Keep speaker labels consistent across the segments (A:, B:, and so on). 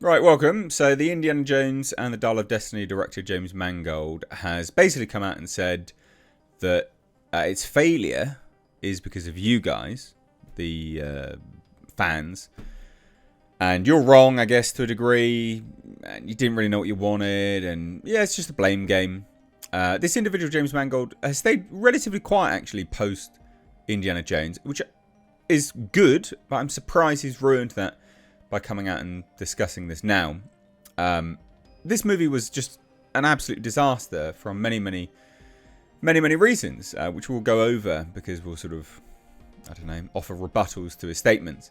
A: Right, welcome. So, the Indiana Jones and the Dial of Destiny director James Mangold has basically come out and said that its failure is because of you guys, the fans. And you're wrong, I guess, to a degree. And you didn't really know what you wanted. And yeah, it's just a blame game. This individual, James Mangold, has stayed relatively quiet, actually, post Indiana Jones, which is good, but I'm surprised he's ruined that by coming out and discussing this now. This movie was just an absolute disaster from many reasons, which we'll go over because we'll sort of, I don't know, offer rebuttals to his statements.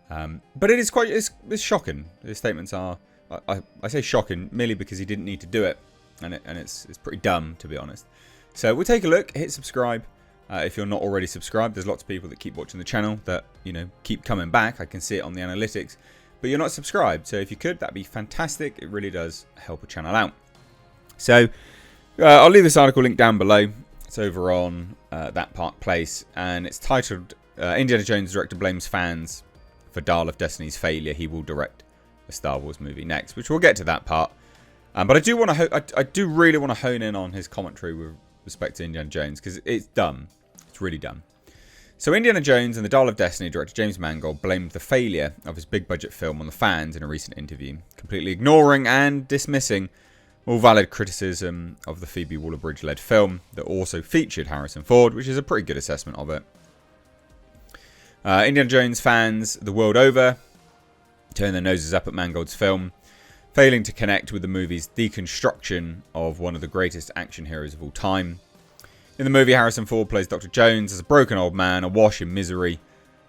A: But it is quite, it's shocking. His statements are, I say shocking merely because he didn't need to do it, and it's pretty dumb, to be honest. So we'll take a look, hit subscribe. If you're not already subscribed, there's lots of people that keep watching the channel that, you know, keep coming back. I can see it on the analytics. But you're not subscribed, so if you could, that'd be fantastic. It really does help a channel out. So, I'll leave this article linked down below. It's over on That Park Place, and it's titled, Indiana Jones director blames fans for Dial of Destiny's failure. He will direct a Star Wars movie next, which we'll get to that part. But I do want to, I do really want to hone in on his commentary with respect to Indiana Jones, because it's dumb. It's really dumb. So Indiana Jones and the Dial of Destiny director James Mangold blamed the failure of his big budget film on the fans in a recent interview, completely ignoring and dismissing all valid criticism of the Phoebe Waller-Bridge led film that also featured Harrison Ford, which is a pretty good assessment of it. Indiana Jones fans the world over turn their noses up at Mangold's film, failing to connect with the movie's deconstruction of one of the greatest action heroes of all time. In the movie, Harrison Ford plays Dr. Jones as a broken old man awash in misery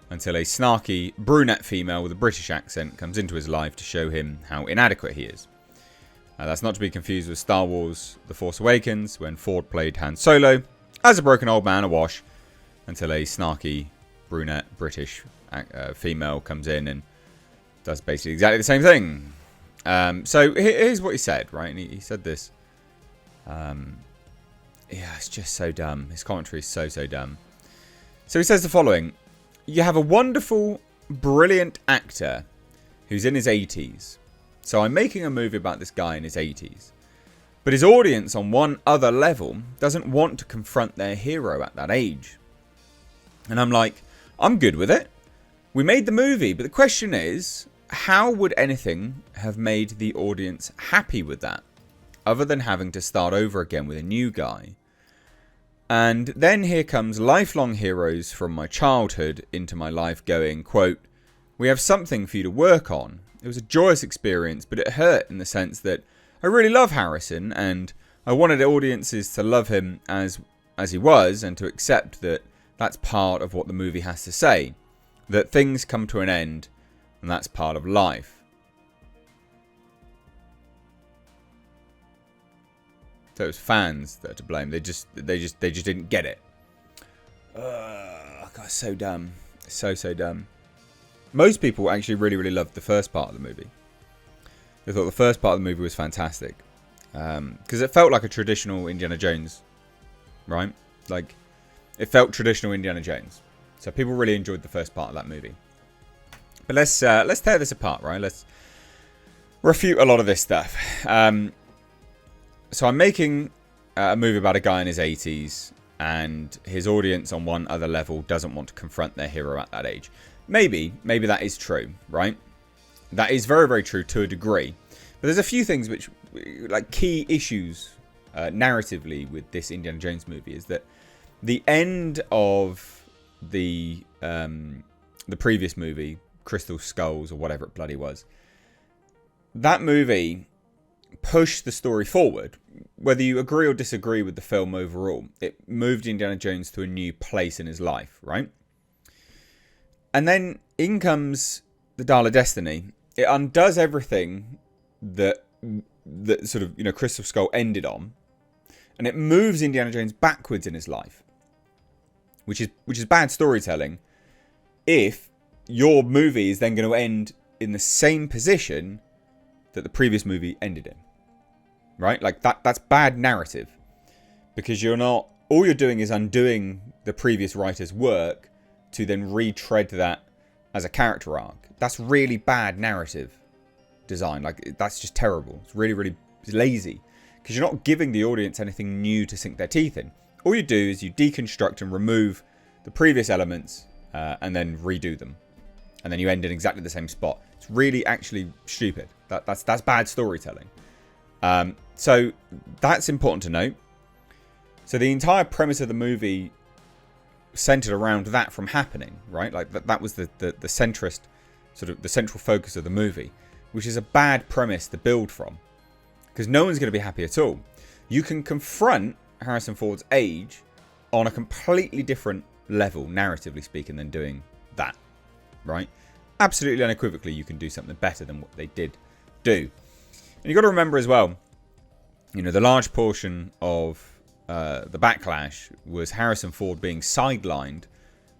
A: until a snarky brunette female with a British accent comes into his life to show him how inadequate he is. That's not to be confused with Star Wars The Force Awakens, when Ford played Han Solo as a broken old man awash until a snarky brunette British female comes in and does basically exactly the same thing. So here's what he said, right? And he said this. Yeah, it's just so dumb. His commentary is so dumb. So he says the following. You have a wonderful, brilliant actor who's in his 80s. So I'm making a movie about this guy in his 80s. But his audience on one other level doesn't want to confront their hero at that age. And I'm like, I'm good with it. We made the movie, but the question is, how would anything have made the audience happy with that? Other than having to start over again with a new guy. And then here comes lifelong heroes from my childhood into my life going, quote, we have something for you to work on. It was a joyous experience, but it hurt in the sense that I really love Harrison and I wanted audiences to love him as he was and to accept that that's part of what the movie has to say. That things come to an end and that's part of life. So it was fans that are to blame. They just didn't get it. God, so dumb. So dumb. Most people actually really loved the first part of the movie. They thought the first part of the movie was fantastic. Because it felt like a traditional Indiana Jones. Right? Like, it felt traditional Indiana Jones. So people really enjoyed the first part of that movie. But let's tear this apart, right? Let's refute a lot of this stuff. So I'm making a movie about a guy in his 80s and his audience on one other level doesn't want to confront their hero at that age. Maybe that is true, right? That is very true to a degree. But there's a few things which, like key issues narratively with this Indiana Jones movie is that the end of the previous movie, Crystal Skulls or whatever it bloody was, that movie pushed the story forward. Whether you agree or disagree with the film overall, it moved Indiana Jones to a new place in his life, right? And then in comes the Dial of Destiny. It undoes everything that sort of, you know, Crystal Skull ended on, and it moves Indiana Jones backwards in his life, which is bad storytelling. If your movie is then going to end in the same position that the previous movie ended in. Right? Like that's bad narrative. Because all you're doing is undoing the previous writer's work to then retread that as a character arc. That's really bad narrative design. Like, that's just terrible. It's really, really lazy. Because you're not giving the audience anything new to sink their teeth in. All you do is you deconstruct and remove the previous elements and then redo them. And then you end in exactly the same spot. It's really actually stupid. That's bad storytelling. So that's important to note. So the entire premise of the movie centered around that from happening, right? Like that was the centrist, sort of the central focus of the movie, which is a bad premise to build from, because no one's going to be happy at all. You can confront Harrison Ford's age on a completely different level, narratively speaking, than doing that, right? Absolutely unequivocally, you can do something better than what they did do. And you've got to remember as well, you know, the large portion of the backlash was Harrison Ford being sidelined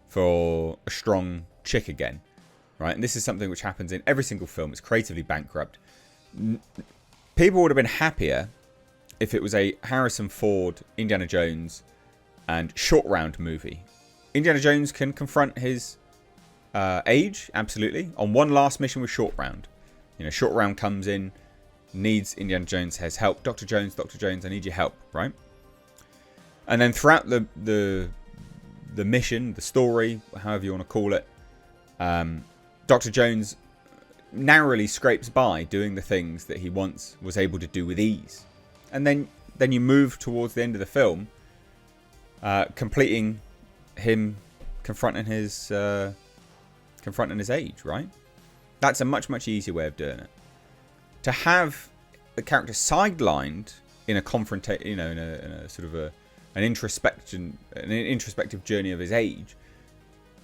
A: for a strong chick again, right? And this is something which happens in every single film. It's creatively bankrupt. People would have been happier if it was a Harrison Ford, Indiana Jones, and short round movie. Indiana Jones can confront his age, absolutely, on one last mission with short round. You know, short round comes in, needs Indiana Jones, has help. Dr. Jones, I need your help, right? And then throughout the mission, the story, however you want to call it, Dr. Jones narrowly scrapes by doing the things that he once was able to do with ease. And then you move towards the end of the film, completing him confronting his age, right? That's a much easier way of doing it. To have the character sidelined in a confrontation, you know, in a sort of an introspective journey of his age,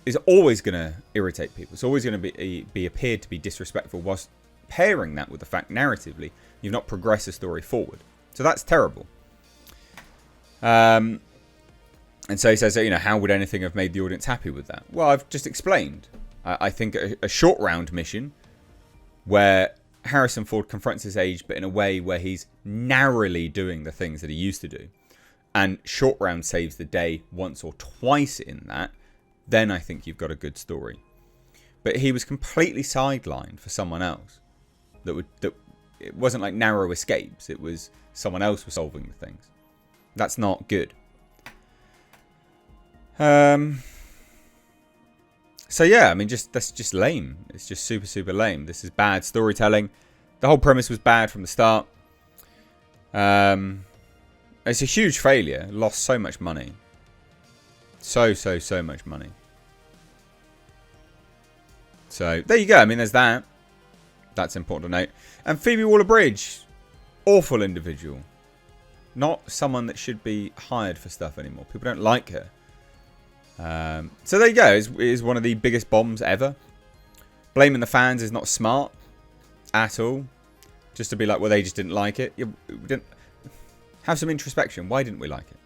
A: is always going to irritate people. It's always going to be appeared to be disrespectful, whilst pairing that with the fact narratively you've not progressed the story forward. So that's terrible. And so he says, you know, how would anything have made the audience happy with that? Well, I've just explained. I think a short round mission where Harrison Ford confronts his age, but in a way where he's narrowly doing the things that he used to do, and short round saves the day once or twice in that, then I think you've got a good story. But he was completely sidelined for someone else. It wasn't like narrow escapes. It was someone else was solving the things. That's not good. So yeah, I mean, that's just lame. It's just super lame. This is bad storytelling. The whole premise was bad from the start. It's a huge failure. Lost so much money. So much money. So there you go. I mean, there's that. That's important to note. And Phoebe Waller-Bridge, awful individual. Not someone that should be hired for stuff anymore. People don't like her. So there you go. It is one of the biggest bombs ever. Blaming the fans is not smart at all. Just to be like, well, they just didn't like it. We didn't have some introspection. Why didn't we like it?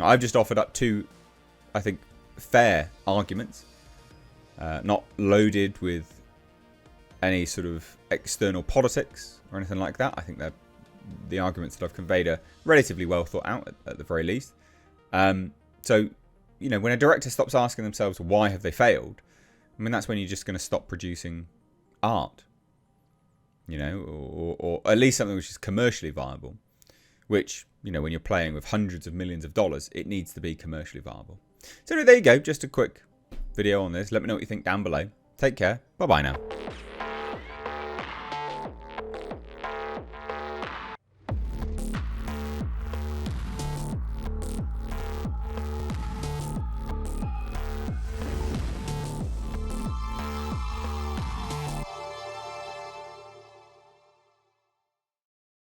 A: I've just offered up two, I think, fair arguments. Not loaded with any sort of external politics or anything like that. I think that the arguments that I've conveyed are relatively well thought out at the very least. So, you know, when a director stops asking themselves why have they failed, I mean, that's when you're just going to stop producing art, you know, or at least something which is commercially viable, which, you know, when you're playing with hundreds of millions of dollars, it needs to be commercially viable. So there you go. Just a quick video on this. Let me know what you think down below. Take care. Bye-bye now.